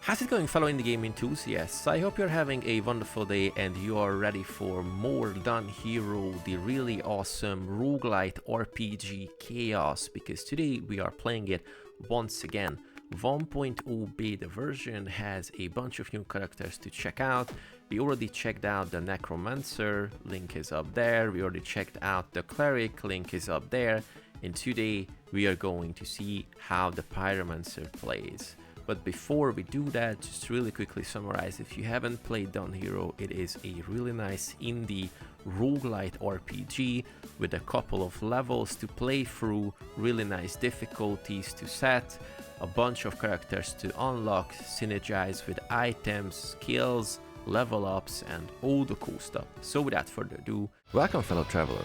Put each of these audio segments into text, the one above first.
How's it going, fellow indie game enthusiasts? I hope you're having a wonderful day and you are ready for more DunHero, the really awesome roguelite RPG chaos, because today we are playing it once again. 1.0 beta version has a bunch of new characters to check out. We already checked out the Necromancer, link is up there. We already checked out the Cleric, link is up there. And today we are going to see how the Pyromancer plays. But before we do that, just really quickly summarize, if you haven't played DunHero, it is a really nice indie roguelite RPG with a couple of levels to play through, really nice difficulties to set, a bunch of characters to unlock, synergize with items, skills, level ups, and all the cool stuff. So without further ado, welcome fellow traveler.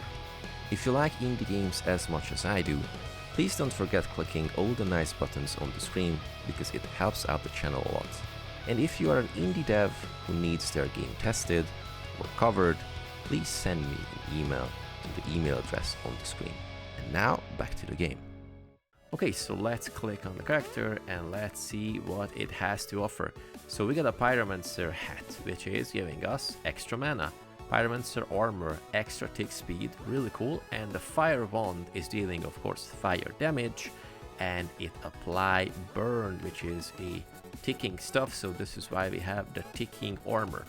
If you like indie games as much as I do, please don't forget clicking all the nice buttons on the screen because it helps out the channel a lot. And if you are an indie dev who needs their game tested or covered, please send me an email to the email address on the screen. And now back to the game. Okay, so let's click on the character and let's see what it has to offer. So we got a Pyromancer hat, which is giving us extra mana. Pyromancer armor, extra tick speed, really cool, and the fire wand is dealing, of course, fire damage, and it apply burn, which is a ticking stuff, so this is why we have the ticking armor.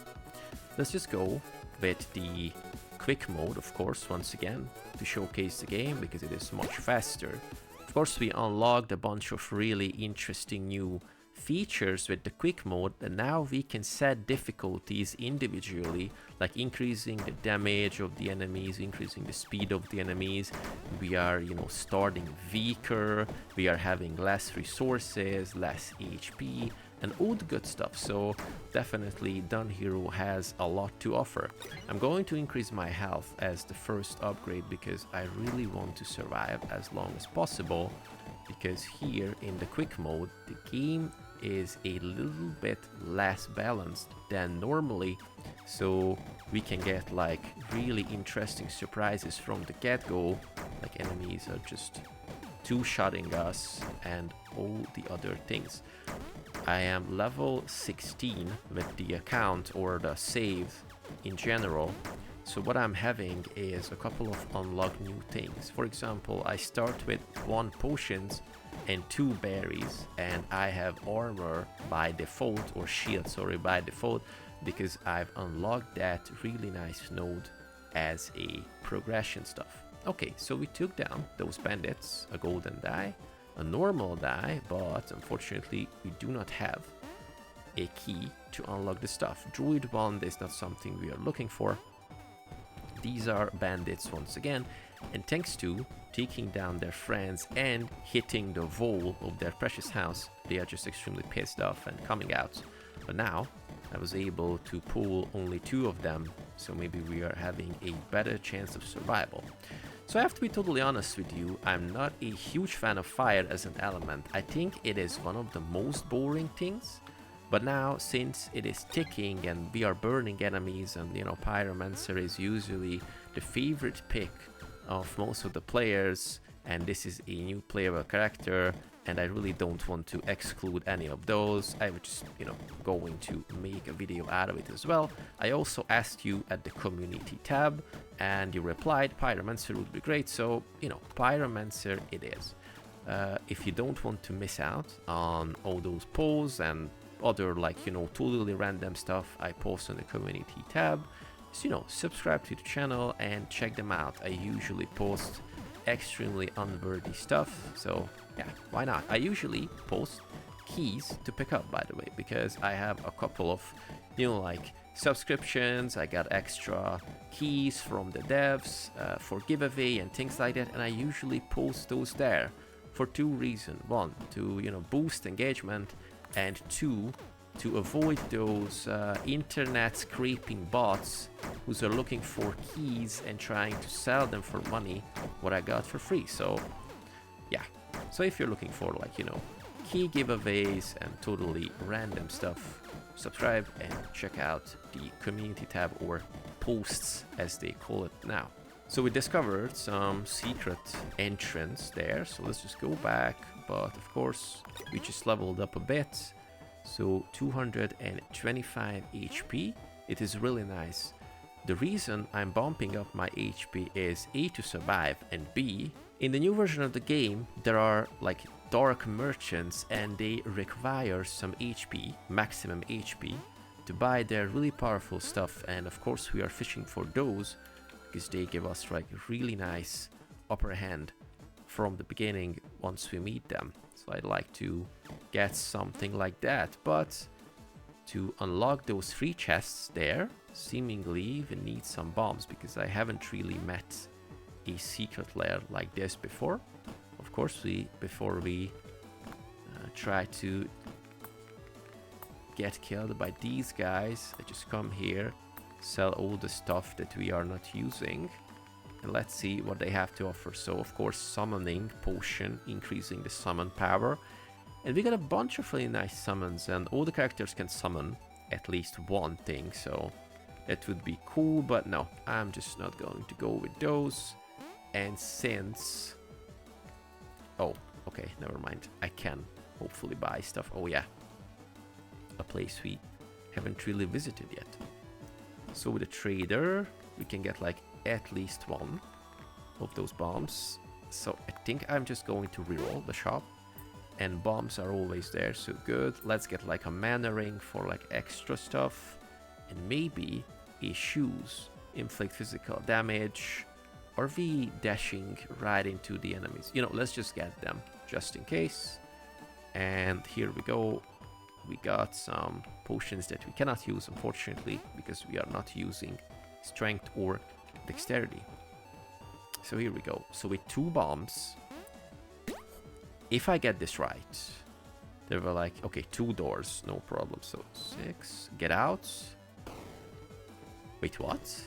Let's just go with the quick mode, of course, once again, to showcase the game, because it is much faster. Of course, we unlocked a bunch of really interesting new features with the quick mode, and now we can set difficulties individually, like increasing the damage of the enemies, increasing the speed of the enemies. We are, starting weaker, we are having less resources, less HP, and all the good stuff. So definitely DunHero has a lot to offer. I'm going to increase my health as the first upgrade because I really want to survive as long as possible, because here in the quick mode the game is a little bit less balanced than normally, so we can get like really interesting surprises from the get-go, like enemies are just two-shotting us and all the other things. I am level 16 with the account or the save in general, so what I'm having is a couple of unlocked new things. For example, I start with 1 potions and 2 berries, and I have armor by default, or shield, sorry, by default, because I've unlocked that really nice node as a progression stuff. Okay, so we took down those bandits, a golden die, a normal die, but unfortunately we do not have a key to unlock the stuff. Druid wand is not something we are looking for. These are bandits once again, and thanks to taking down their friends and hitting the wall of their precious house, they are just extremely pissed off and coming out. But now I was able to pull only 2 of them, so maybe we are having a better chance of survival. So I have to be totally honest with you, I'm not a huge fan of fire as an element. I think it is one of the most boring things. But now, since it is ticking and we are burning enemies, and Pyromancer is usually the favorite pick of most of the players, and this is a new playable character, and I really don't want to exclude any of those. I would just, going to make a video out of it as well. I also asked you at the community tab, and you replied Pyromancer would be great, so, Pyromancer it is. If you don't want to miss out on all those polls and other totally random stuff I post on the community tab, so subscribe to the channel and check them out. I usually post extremely unworthy stuff, so yeah, why not? I usually post keys to pick up, by the way, because I have a couple of subscriptions. I got extra keys from the devs for giveaway and things like that, and I usually post those there for 2 reasons. 1, to boost engagement, and 2, to avoid those internet scraping bots who are looking for keys and trying to sell them for money what I got for free. So yeah, so if you're looking for key giveaways and totally random stuff, subscribe and check out the community tab, or posts as they call it now. So we discovered some secret entrance there, so let's just go back, but of course we just leveled up a bit. So 225 HP. It is really nice. The reason I'm bumping up my HP is A, to survive, and B, in the new version of the game there are like dark merchants and they require some HP, maximum HP, to buy their really powerful stuff, and of course we are fishing for those because they give us like a really nice upper hand from the beginning once we meet them. So I'd like to get something like that, but to unlock those 3 chests there, seemingly we need some bombs, because I haven't really met a secret lair like this before. Of course, before we try to get killed by these guys, I just come here, sell all the stuff that we are not using, and let's see what they have to offer. So of course, summoning potion, increasing the summon power. And we got a bunch of really nice summons, and all the characters can summon at least one thing, so that would be cool, but no, I'm just not going to go with those. And since... oh, okay, never mind. I can hopefully buy stuff. Oh yeah, a place we haven't really visited yet. So with a trader, we can get like at least 1 of those bombs. So I think I'm just going to reroll the shop. And bombs are always there, so good. Let's get like a mana ring for like extra stuff. And maybe a shoes, inflict physical damage. Are we dashing right into the enemies? You know, let's just get them just in case. And here we go. We got some potions that we cannot use, unfortunately, because we are not using strength or dexterity. So here we go. So with 2 bombs, if I get this right, there were like, okay, 2 doors, no problem. So 6, get out. Wait, what?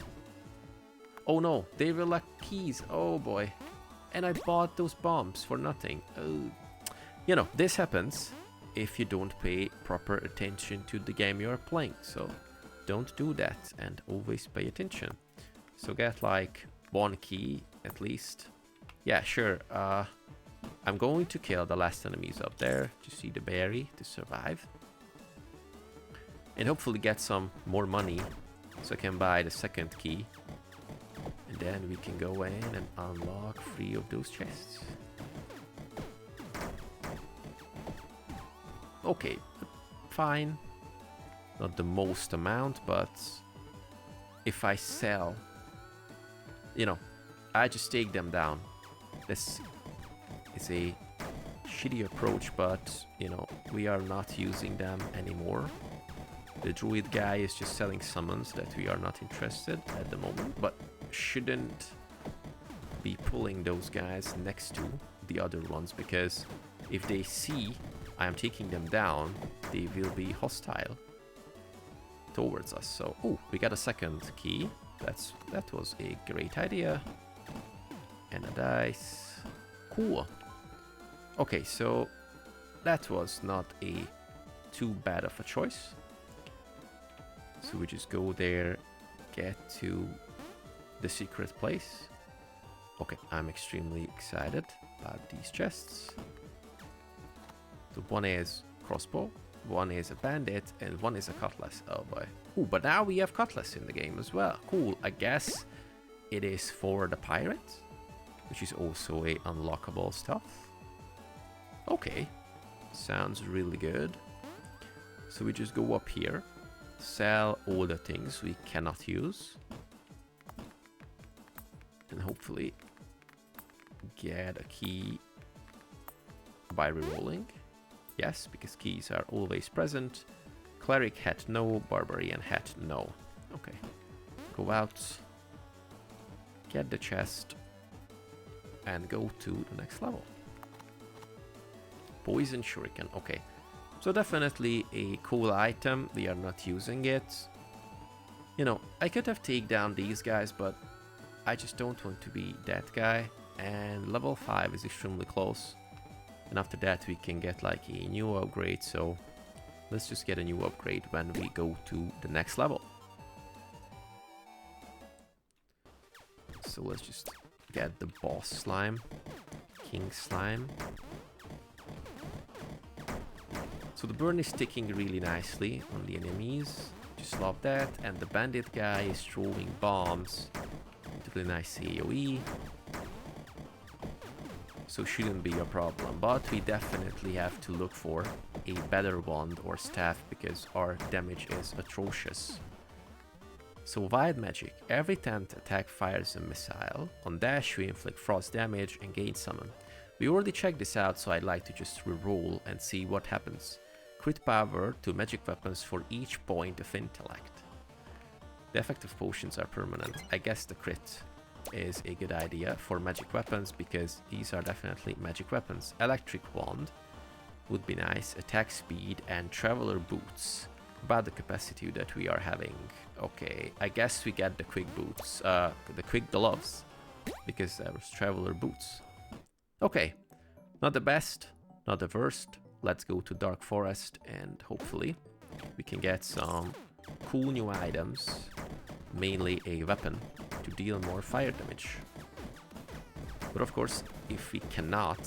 Oh no, they were like keys. Oh boy. And I bought those bombs for nothing. Oh. You know, this happens if you don't pay proper attention to the game you're playing. So don't do that, and always pay attention. So get like 1 key at least. Yeah, sure. I'm going to kill the last enemies up there to see the berry to survive. And hopefully get some more money so I can buy the 2nd key. And then we can go in and unlock 3 of those chests. Okay, fine. Not the most amount, but if I sell, you know, I just take them down. This is a shitty approach, but you know, we are not using them anymore. The druid guy is just selling summons that we are not interested at the moment, but shouldn't be pulling those guys next to the other ones, because if they see I am taking them down, they will be hostile towards us. So, oh, we got a 2nd key. That was a great idea. And a dice. Cool. Okay, so that was not a too bad of a choice. So we just go there, get to the secret place. Okay, I'm extremely excited about these chests. So 1 is crossbow, 1 is a bandit, and 1 is a cutlass. Oh boy. Ooh, but now we have cutlass in the game as well. Cool. I guess it is for the pirate, which is also a unlockable stuff. Okay, sounds really good. So we just go up here, sell all the things we cannot use, and hopefully get a key by rerolling. Yes, because keys are always present. Cleric hat no, barbarian hat no. Okay, go out, get the chest, and go to the next level. Poison shuriken, okay. So definitely a cool item, we are not using it. You know, I could have taken down these guys, but I just don't want to be that guy. And level 5 is extremely close. And after that we can get like a new upgrade, so let's just get a new upgrade when we go to the next level. So let's just get the boss slime, king slime. So the burn is sticking really nicely on the enemies. Just love that. And the bandit guy is throwing bombs. Really nice AoE. So shouldn't be a problem. But we definitely have to look for a better wand or staff because our damage is atrocious. So wild magic. Every 10th attack fires a missile. On dash we inflict frost damage and gain summon. We already checked this out, so I'd like to just reroll and see what happens. Crit power to magic weapons for each point of intellect. The effective potions are permanent. I guess the crit is a good idea for magic weapons because these are definitely magic weapons. Electric wand would be nice. Attack speed and traveler boots. About the capacity that we are having. Okay, I guess we get the quick boots, the quick gloves, because there was traveler boots. Okay, not the best, not the worst. Let's go to Dark Forest and hopefully we can get some cool new items, mainly a weapon to deal more fire damage. But of course, if we cannot,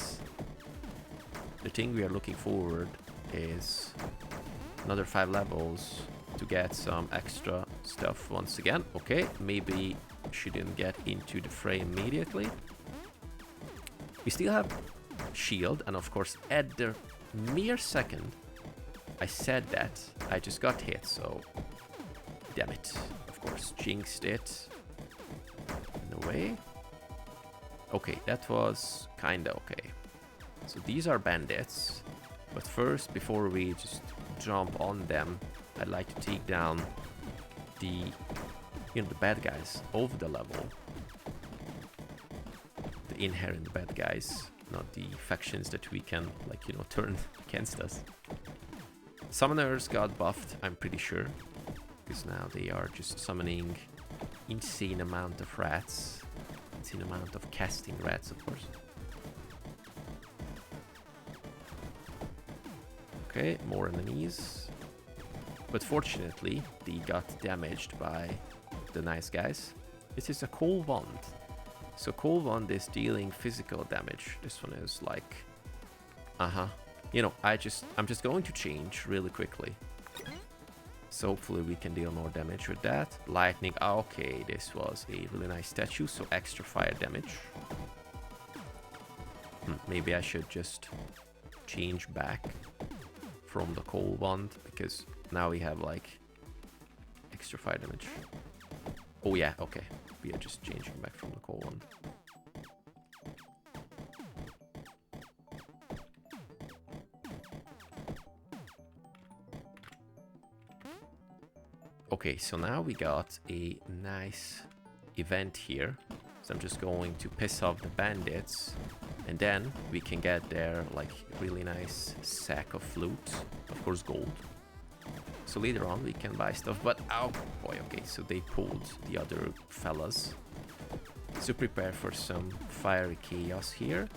the thing we are looking forward is another 5 levels to get some extra stuff once again. Okay, maybe shouldn't get into the fray immediately. We still have shield, and of course at the mere second I said that, I just got hit, so damn it. Of course, jinxed it in a way. Okay, that was kinda okay. So these are bandits, but first, before we just jump on them, I'd like to take down the, the bad guys over the level. The inherent bad guys, not the factions that we can, like, turn against us. Summoners got buffed, I'm pretty sure, because now they are just summoning insane amount of rats, insane amount of casting rats, of course. Okay, more enemies. But fortunately, they got damaged by the nice guys. This is a cold wand. So cold wand is dealing physical damage. This one is like, I'm just going to change really quickly. So hopefully we can deal more damage with that. Lightning, okay, this was a really nice statue, so extra fire damage. Maybe I should just change back from the cold wand, because now we have like extra fire damage. Oh yeah, okay. We are just changing back from the cold wand. Okay, so now we got a nice event here. So I'm just going to piss off the bandits, and then we can get their like really nice sack of loot, of course gold. So later on we can buy stuff, but oh boy, okay, so they pulled the other fellas. So prepare for some fiery chaos here.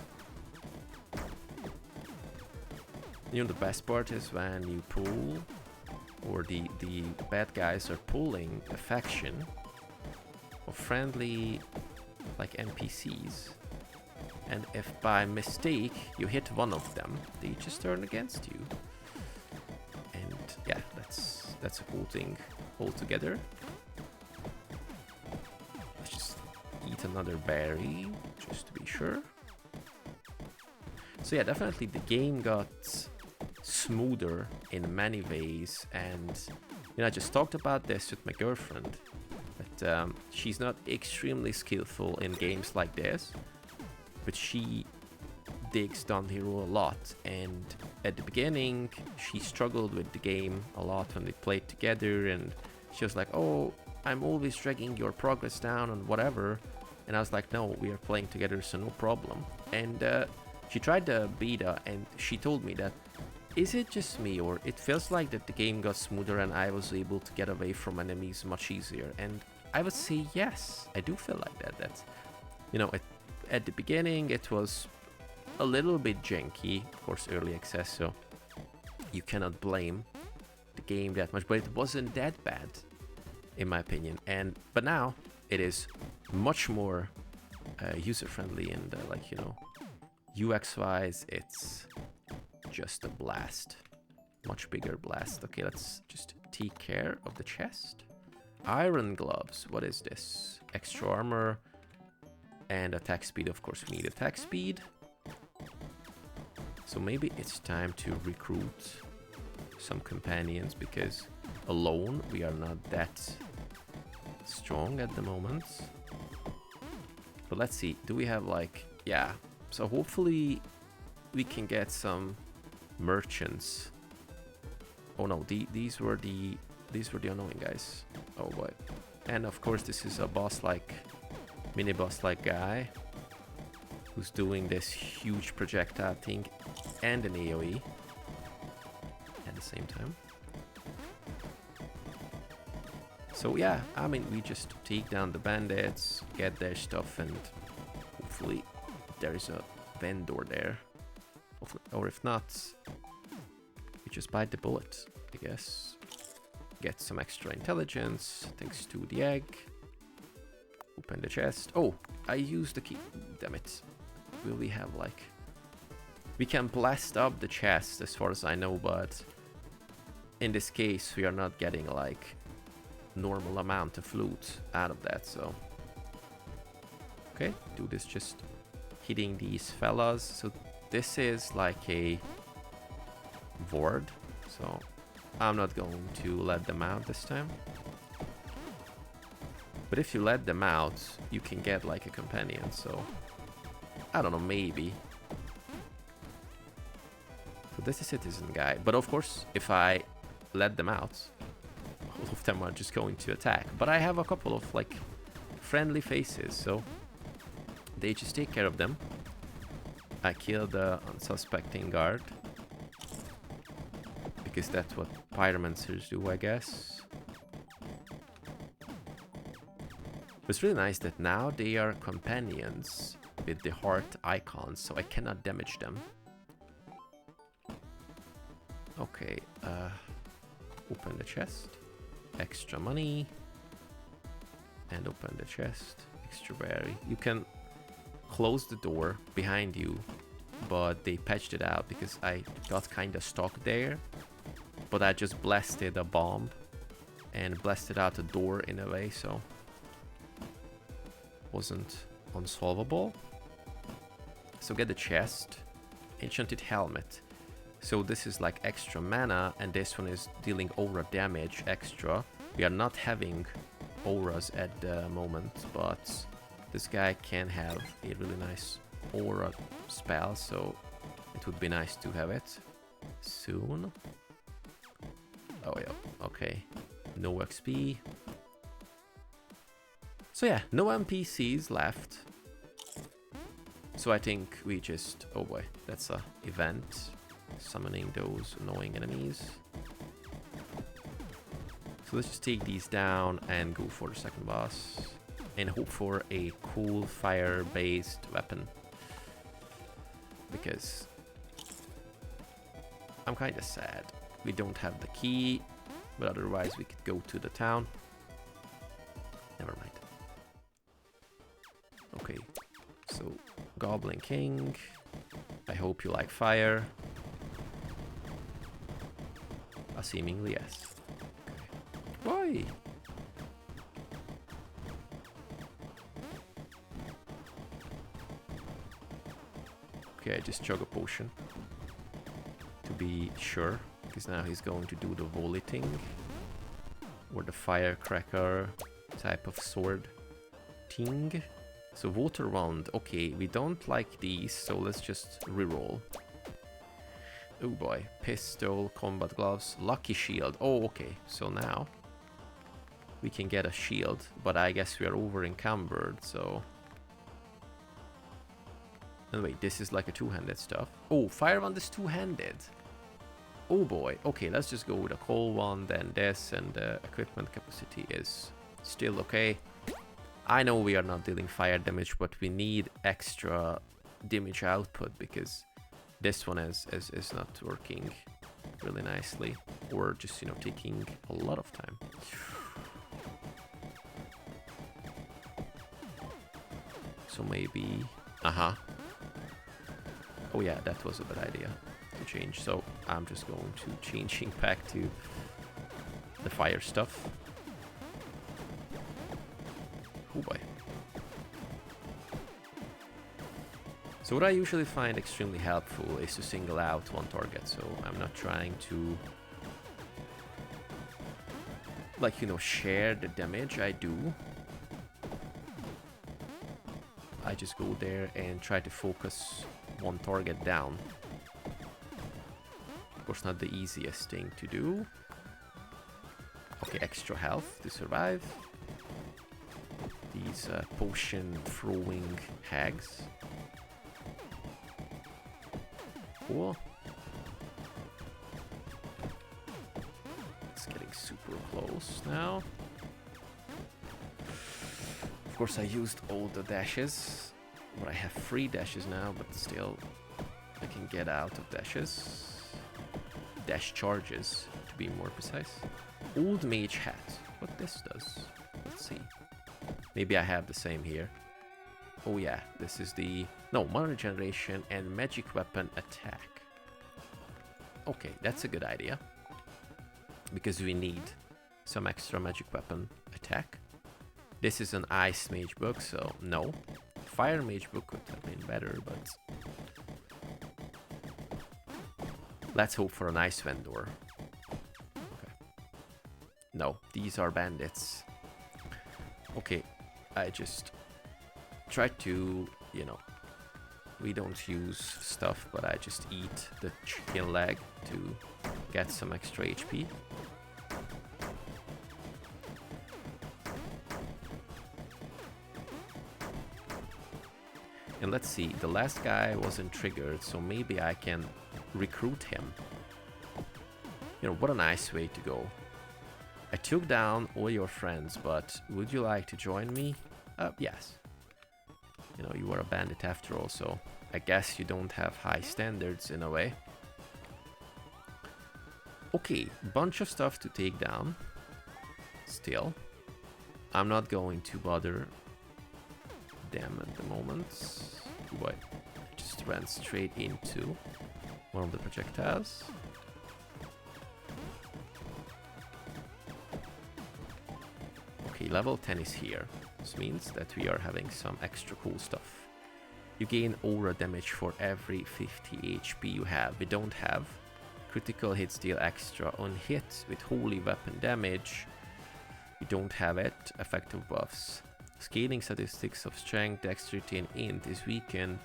The best part is when you pull, or the bad guys are pulling a faction of friendly like NPCs, and if by mistake you hit one of them, they just turn against you. And yeah, that's a cool thing altogether. Let's just eat another berry just to be sure. So yeah, definitely the game got smoother in many ways, and I just talked about this with my girlfriend, that she's not extremely skillful in games like this, but she digs DunHero a lot, and at the beginning she struggled with the game a lot when we played together, and she was like, oh, I'm always dragging your progress down and whatever, and I was like, no, we are playing together, so no problem. And she tried the beta, and she told me that, is it just me, or it feels like that the game got smoother and I was able to get away from enemies much easier? And I would say yes, I do feel like that. That's, at the beginning it was a little bit janky, of course early access, so you cannot blame the game that much, but it wasn't that bad in my opinion. But now it is much more user-friendly, and UX wise it's just a blast. much bigger blast. Okay, let's just take care of the chest. Iron gloves. What is this? Extra armor and attack speed. Of course, we need attack speed. So maybe it's time to recruit some companions, because alone we are not that strong at the moment. But let's see. Do we have like... Yeah. So hopefully we can get some merchants. Oh no, these were the annoying guys. Oh boy. And of course this is a boss like, mini boss like guy who's doing this huge projectile thing and an AoE at the same time. So yeah, I mean, we just take down the bandits, get their stuff, and hopefully there is a vendor there. Or if not, we just bite the bullet, I guess. Get some extra intelligence thanks to the egg. Open the chest. Oh, I used the key. Damn it. Will we have like... We can blast up the chest as far as I know, but in this case we are not getting like normal amount of loot out of that, so... Okay, do this just hitting these fellas. So this is like a ward, so I'm not going to let them out this time. But if you let them out, you can get like a companion, so I don't know, maybe. So this is citizen guy, but of course if I let them out, all of them are just going to attack. But I have a couple of like friendly faces, so they just take care of them. I kill the unsuspecting guard, because that's what pyromancers do, I guess. It's really nice that now they are companions with the heart icons, so I cannot damage them. Okay, open the chest. Extra money. And open the chest. Extra berry. You can close the door behind you, but they patched it out because I got kind of stuck there. But I just blasted a bomb and blasted out a door in a way, so wasn't unsolvable. So get the chest. Enchanted helmet. So this is like extra mana, and this one is dealing aura damage extra. We are not having auras at the moment, but this guy can have a really nice aura spell, so it would be nice to have it soon. Oh yeah, okay. No XP. So yeah, no NPCs left. So I think we just... Oh boy, that's a event. Summoning those annoying enemies. So let's just take these down and go for the second boss. And hope for a cool fire-based weapon. Because I'm kind of sad. We don't have the key, but otherwise we could go to the town. Never mind. Okay, so Goblin King. I hope you like fire. Seemingly yes. Okay. Why? Okay, I just chug a potion to be sure, because now he's going to do the volley thing, or the firecracker type of sword thing. So water wand. Okay, we don't like these, so let's just reroll. Oh boy, pistol, combat gloves, lucky shield. Oh, okay, so now we can get a shield, but I guess we are over encumbered, so... And wait, this is like a two-handed stuff. Oh, fire wand is two-handed. Oh boy, okay, let's just go with a coal one, then this, and the equipment capacity is still okay. I know we are not dealing fire damage, but we need extra damage output, because this one is not working really nicely, or just, you know, taking a lot of time. So maybe... Oh yeah, that was a bad idea. to change, so I'm just going to changing back to the fire stuff. Oh boy. So what I usually find extremely helpful is to single out one target, so I'm not trying to, like, you know, share the damage I do. I just go there and try to focus one target down. Of course, not the easiest thing to do. Okay, extra health to survive. These potion throwing hags. Cool. It's getting super close now. Of course, I used all the dashes, but I have 3 dashes now, but still I can get out of dashes. Dash charges, to be more precise. Old mage hat. What this does? Let's see. Maybe I have the same here. Oh yeah, this is the... No, mana regeneration and magic weapon attack. Okay, that's a good idea. Because we need some extra magic weapon attack. This is an ice mage book, so no. Fire mage book could have been better, but... Let's hope for an ice vendor. Okay. No, these are bandits. Okay, I just tried to, you know, we don't use stuff, but I just eat the chicken leg to get some extra HP. And let's see, the last guy wasn't triggered, so maybe I can recruit him. You know, what a nice way to go. I took down all your friends, but would you like to join me? Yes. You know, you are a bandit after all, so I guess you don't have high standards in a way. Okay, bunch of stuff to take down. Still, I'm not going to bother them at the moment. Boy, I just ran straight into one of the projectiles. Okay, level 10 is here. This means that we are having some extra cool stuff. You gain aura damage for every 50 HP you have. We don't have. Critical hits deal extra on hit with holy weapon damage. We don't have it. Effective buffs. Scaling statistics of strength, dexterity and int is weakened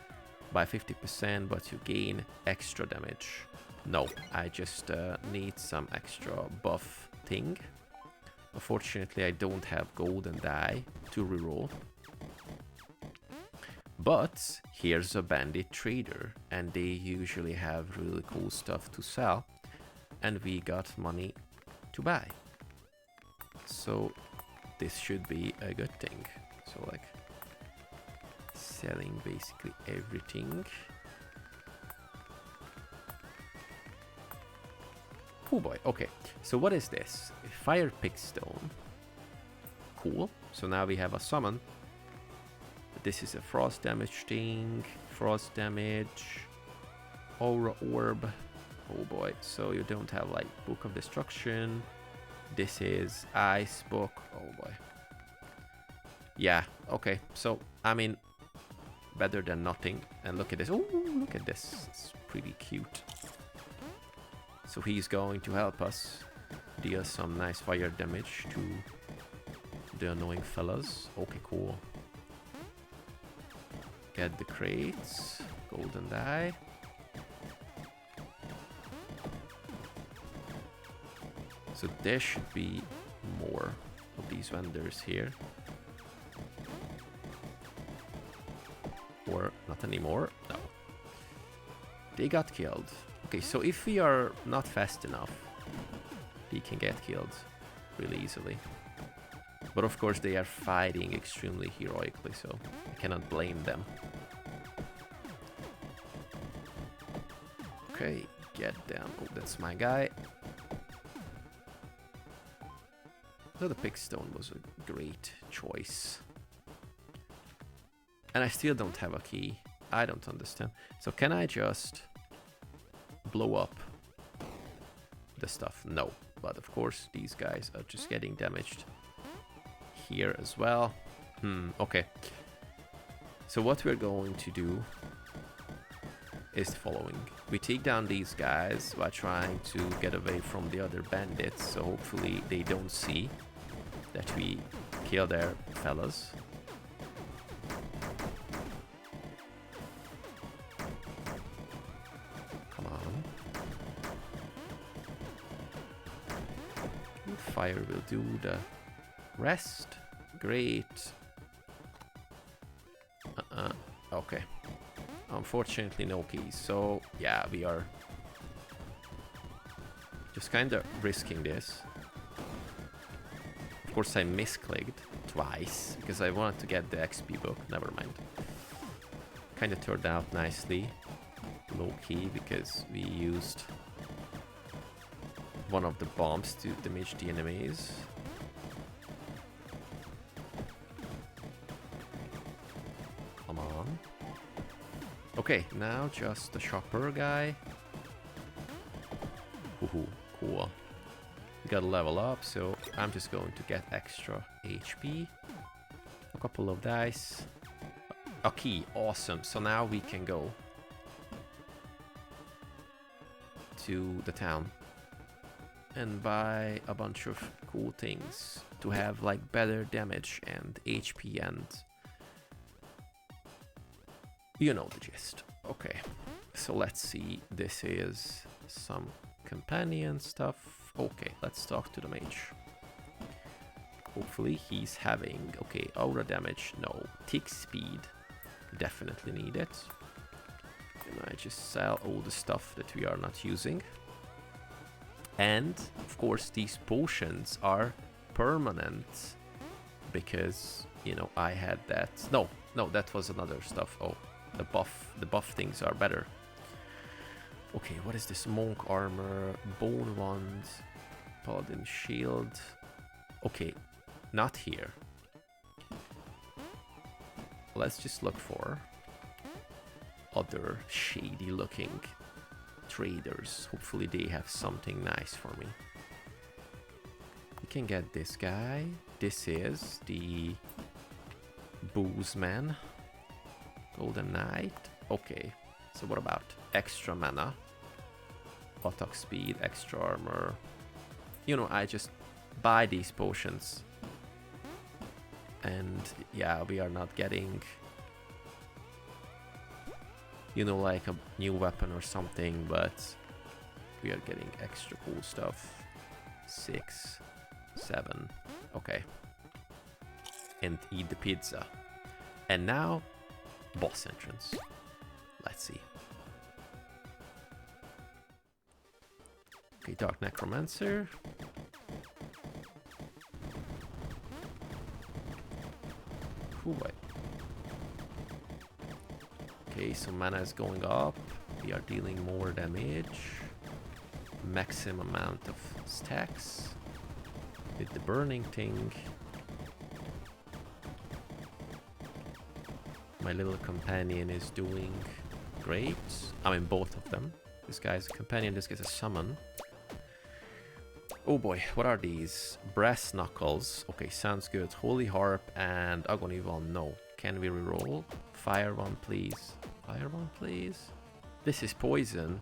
by 50%, but you gain extra damage. No, I just need some extra buff thing. Unfortunately, I don't have golden die to reroll. But here's a bandit trader, and they usually have really cool stuff to sell, and we got money to buy. So this should be a good thing. So like selling basically everything. Oh boy, okay. So what is this? A fire pickstone. Cool. So now we have a summon. This is a frost damage thing. Frost damage. Aura orb. Oh boy. So you don't have like Book of Destruction. This is ice book. Oh boy. Yeah, okay. So, I mean, better than nothing. And look at this. Oh, look at this. It's pretty cute. So he's going to help us deal some nice fire damage to the annoying fellas. Okay, cool. Get the crates. Golden die. So there should be more of these vendors here. Or not anymore. No. They got killed. Okay, so if we are not fast enough, they can get killed really easily. But of course they are fighting extremely heroically, so I cannot blame them. Okay, get them. Oh, that's my guy. So the pickstone was a great choice. And I still don't have a key. I don't understand. So can I just blow up the stuff? No. But of course, these guys are just getting damaged here as well. Okay. So what we're going to do is the following. We take down these guys by trying to get away from the other bandits, so hopefully they don't see that we kill their fellas. Come on. Fire will do the rest. Great. Okay. Unfortunately, no keys. So, yeah, we are just kind of risking this. Of course, I misclicked twice because I wanted to get the XP book. Never mind. Kind of turned out nicely. Low key because we used one of the bombs to damage the enemies. Come on. Okay, now just the shopper guy. Woohoo, cool. We gotta level up, so I'm just going to get extra HP. A couple of dice. A key, awesome. So now we can go to the town and buy a bunch of cool things to have like better damage and HP, and you know the gist. Okay, so let's see. This is some companion stuff. Okay, let's talk to the mage. Hopefully he's having, okay, aura damage, no. Tick speed, definitely need it. And I just sell all the stuff that we are not using. And, of course, these potions are permanent. Because, you know, I had that. No, that was another stuff. Oh, the buff things are better. Okay, what is this? Monk armor, bone wand, paladin shield. Okay, not here. Let's just look for other shady looking traders. Hopefully they have something nice for me. We can get this guy. This is the booze man. Golden Knight. Okay, so what about extra mana, attack speed, extra armor? You know, I just buy these potions. And yeah, we are not getting, you know, like a new weapon or something, but we are getting extra cool stuff. 6, 7, okay. And eat the pizza. And now, boss entrance. Let's see. Okay, Dark Necromancer. Ooh, wait. Okay, so mana is going up. We are dealing more damage. Maximum amount of stacks. With the burning thing. My little companion is doing great. I mean, both of them. This guy's a companion, this guy's a summon. Oh boy, what are these? Brass Knuckles. Okay, sounds good. Holy Harp and Agony One. No. Can we reroll? Fire one, please. Fire one, please. This is Poison.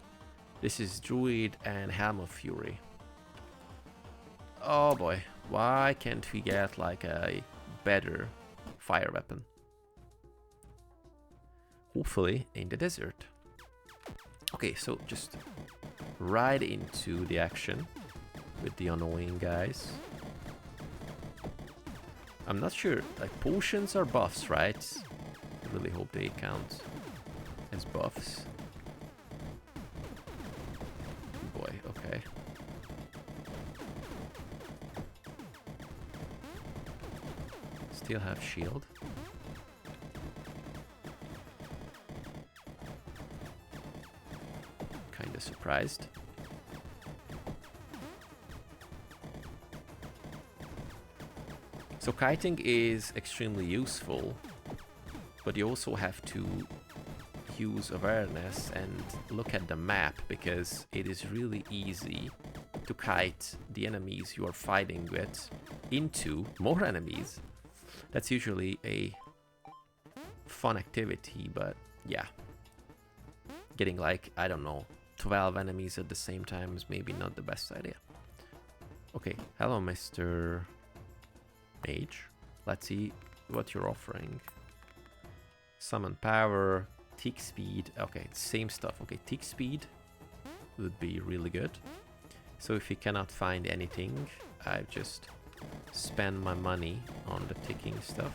This is Druid and Helm of Fury. Oh boy. Why can't we get like a better fire weapon? Hopefully in the desert. Okay, so just right into the action with the annoying guys. I'm not sure, like potions are buffs, right? I really hope they count as buffs. Boy, okay. Still have shield. Kinda surprised. So kiting is extremely useful, but you also have to use awareness and look at the map, because it is really easy to kite the enemies you are fighting with into more enemies. That's usually a fun activity, but yeah. Getting like, I don't know, 12 enemies at the same time is maybe not the best idea. Okay, hello Mr. Mage. Let's see what you're offering. Summon power, tick speed. Okay, same stuff. Okay, tick speed would be really good. So if you cannot find anything, I just spend my money on the ticking stuff.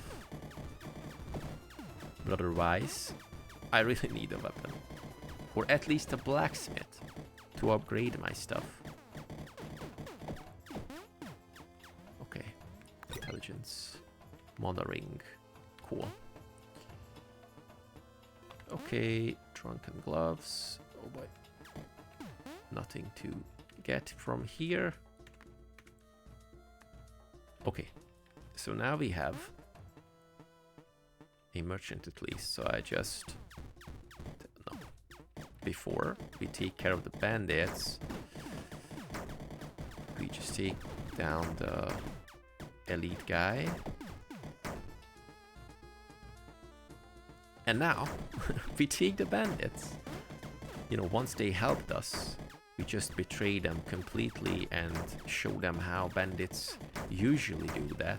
But otherwise, I really need a weapon. Or at least a blacksmith to upgrade my stuff. Okay, intelligence, mothering, cool. Okay, drunken gloves. Oh boy, nothing to get from here. Okay, so now we have a merchant at least. So I just no. Before we take care of the bandits, we just take down the elite guy. And now we take the bandits. You know, once they helped us, we just betray them completely and show them how bandits usually do that.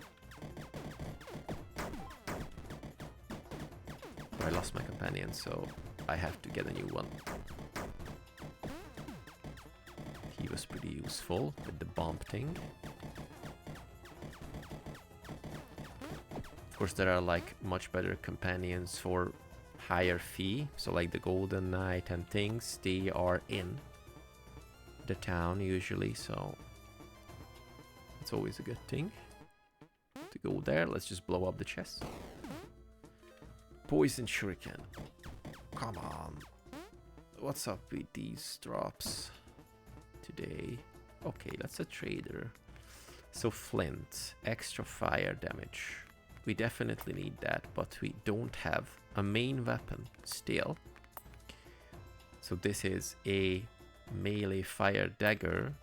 I lost my companion, so I have to get a new one. He was pretty useful with the bomb thing. Of course, there are like much better companions for higher fee. So like the Golden Knight and things, they are in the town usually, so it's always a good thing to go there. Let's just blow up the chest. Poison shuriken. Come on. What's up with these drops today? Okay, that's a trader. So flint, extra fire damage. We definitely need that, but we don't have a main weapon still. So this is a melee fire dagger,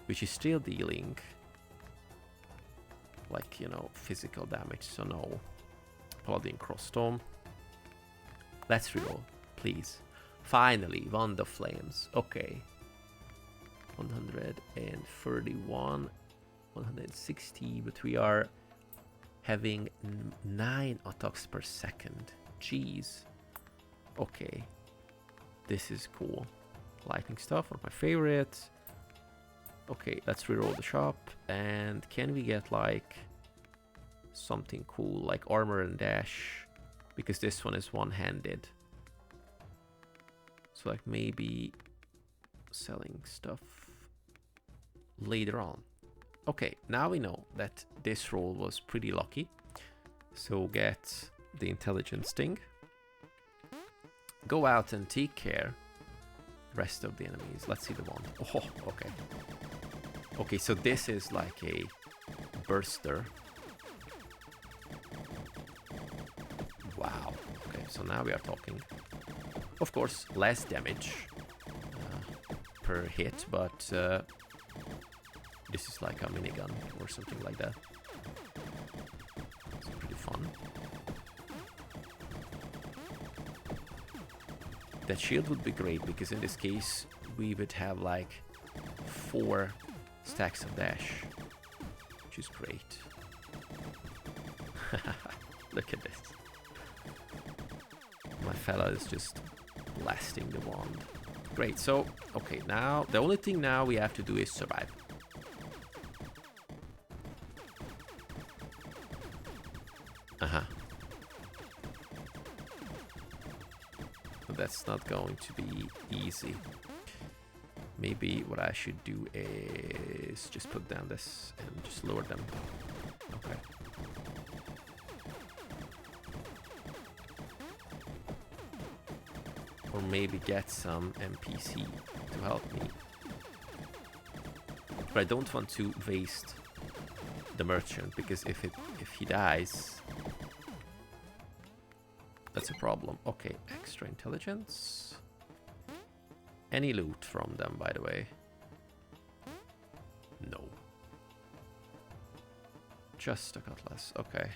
which is still dealing like, you know, physical damage, so no. Paladin Crossstorm. Let's reroll, please. Finally, Wand of Flames. Okay. 131, 160, but we are having 9 attacks per second. Jeez. Okay. This is cool. Lightning stuff, one of my favorites. Okay, let's reroll the shop. And can we get like something cool like armor and dash? Because this one is one-handed. So like maybe selling stuff later on. Okay, now we know that this roll was pretty lucky. So get the intelligence thing. Go out and take care rest of the enemies. Let's see the one. Oh, okay. Okay, so this is like a burster. Wow. Okay, so now we are talking. Of course, less damage per hit, but this is like a minigun or something like that. It's pretty fun. That shield would be great, because in this case we would have like 4 stacks of dash, which is great. Look at this. My fella is just blasting the wand. Great, so, okay, now, the only thing now we have to do is survive. Uh-huh. But that's not going to be easy. Maybe what I should do is just put down this and just lower them. Okay. Or maybe get some NPC to help me. But I don't want to waste the merchant, because if he dies, That's a problem. Okay, extra intelligence. Any loot from them, by the way? No. Just a cutlass, okay.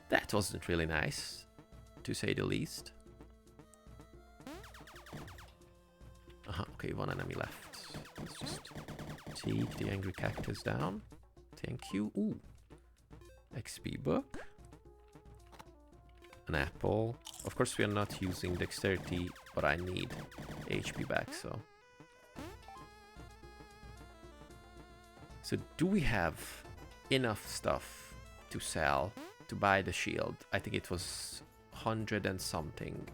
That wasn't really nice, to say the least. Okay, one enemy left. Let's just take the angry cactus down. Thank you. Ooh. XP book. An apple. Of course we are not using dexterity, but I need HP back, so. So do we have enough stuff to sell, to buy the shield? I think it was 100 and something.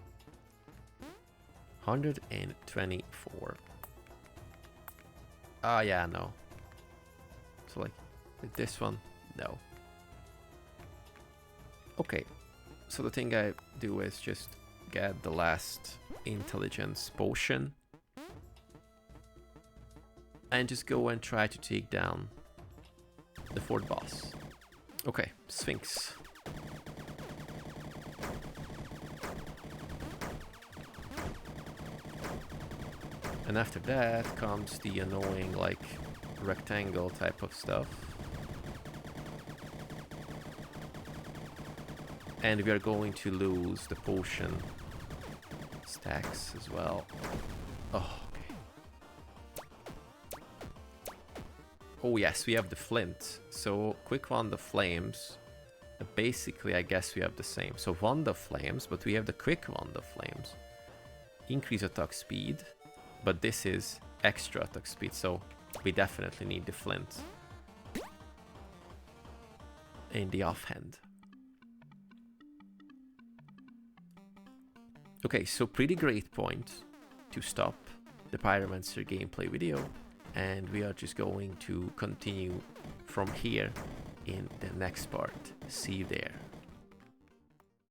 124. Ah, yeah, no. So like, with this one, no. Okay, so the thing I do is just get the last intelligence potion. And just go and try to take down the fourth boss. Okay, Sphinx. And after that comes the annoying, like, rectangle type of stuff. And we are going to lose the potion stacks as well. Oh, okay. Oh yes, we have the flint. So, quick Wand of Flames. Basically, I guess we have the same. So, Wand of Flames, but we have the quick Wand of Flames. Increase attack speed. But this is extra attack speed, so we definitely need the flint in the offhand. Okay, so pretty great point to stop the Pyromancer gameplay video, and we are just going to continue from here in the next part. See you there.